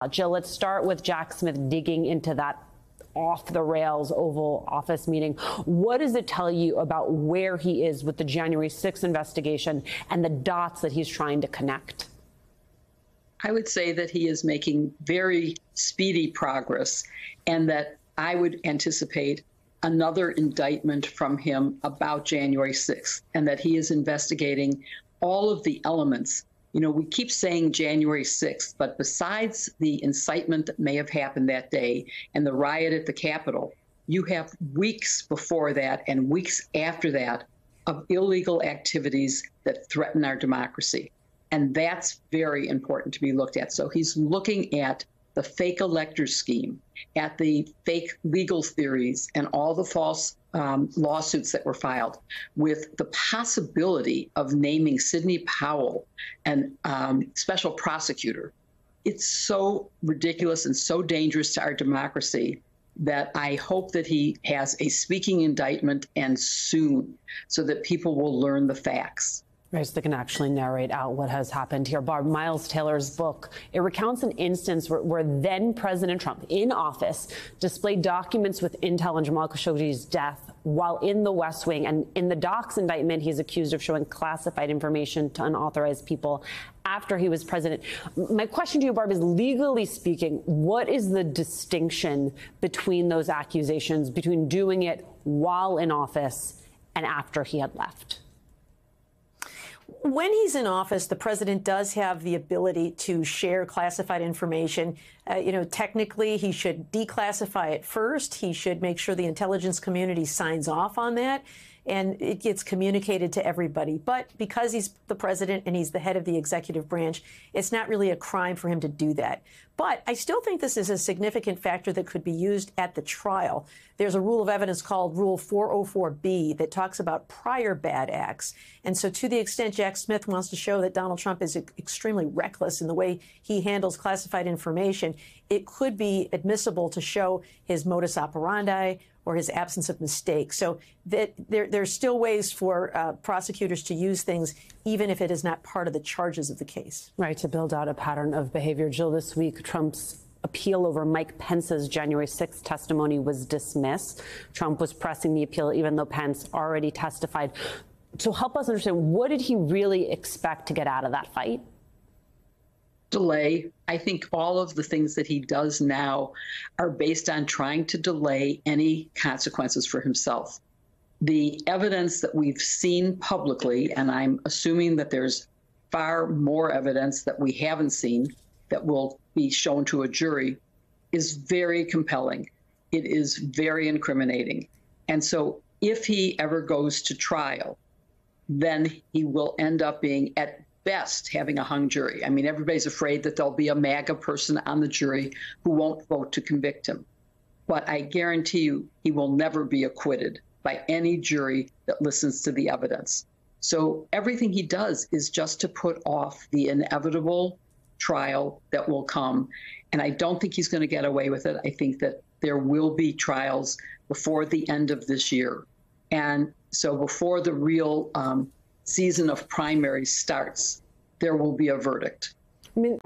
Jill, let's start with Jack Smith digging into that off-the-rails Oval Office meeting. What does it tell you about where he is with the January 6th investigation and the dots that he's trying to connect? I would say that he is making very speedy progress, and that I would anticipate another indictment from him about January 6th, and that he is investigating all of the elements. You know, we keep saying January 6th, but besides the incitement that may have happened that day and the riot at the Capitol, you have weeks before that and weeks after that of illegal activities that threaten our democracy. And that's very important to be looked at. So he's looking at the fake elector scheme, at the fake legal theories and all the false lawsuits that were filed, with the possibility of naming Sidney Powell and special prosecutor. It's so ridiculous and so dangerous to our democracy that I hope that he has a speaking indictment, and soon, so that people will learn the facts. Right, so they can actually narrate out what has happened here. Barb, Miles Taylor's book, it recounts an instance where then President Trump, in office, displayed documents with intel on Jamal Khashoggi's death while in the West Wing. And in the Docs indictment, he's accused of showing classified information to unauthorized people after he was president. My question to you, Barb, is legally speaking, what is the distinction between those accusations, between doing it while in office and after he had left? When he's in office, the president does have the ability to share classified information. Technically, he should declassify it first. He should make sure the intelligence community signs off on that, and it gets communicated to everybody. But because he's the president and he's the head of the executive branch, it's not really a crime for him to do that. But I still think this is a significant factor that could be used at the trial. There's a rule of evidence called Rule 404B that talks about prior bad acts. And so to the extent Jack Smith wants to show that Donald Trump is extremely reckless in the way he handles classified information, it could be admissible to show his modus operandi or his absence of mistakes. So that there's still ways for prosecutors to use things, even if it is not part of the charges of the case. Right, to build out a pattern of behavior. Jill, this week, Trump's appeal over Mike Pence's January 6th testimony was dismissed. Trump was pressing the appeal, even though Pence already testified. So help us understand, what did he really expect to get out of that fight? Delay. I think all of the things that he does now are based on trying to delay any consequences for himself. The evidence that we've seen publicly, and I'm assuming that there's far more evidence that we haven't seen that will be shown to a jury, is very compelling. It is very incriminating. And so if he ever goes to trial, then he will end up being, at best, having a hung jury. I mean, everybody's afraid that there'll be a MAGA person on the jury who won't vote to convict him. But I guarantee you, he will never be acquitted by any jury that listens to the evidence. So everything he does is just to put off the inevitable trial that will come. And I don't think he's going to get away with it. I think that there will be trials before the end of this year. And so before the real season of primaries starts, there will be a verdict. I mean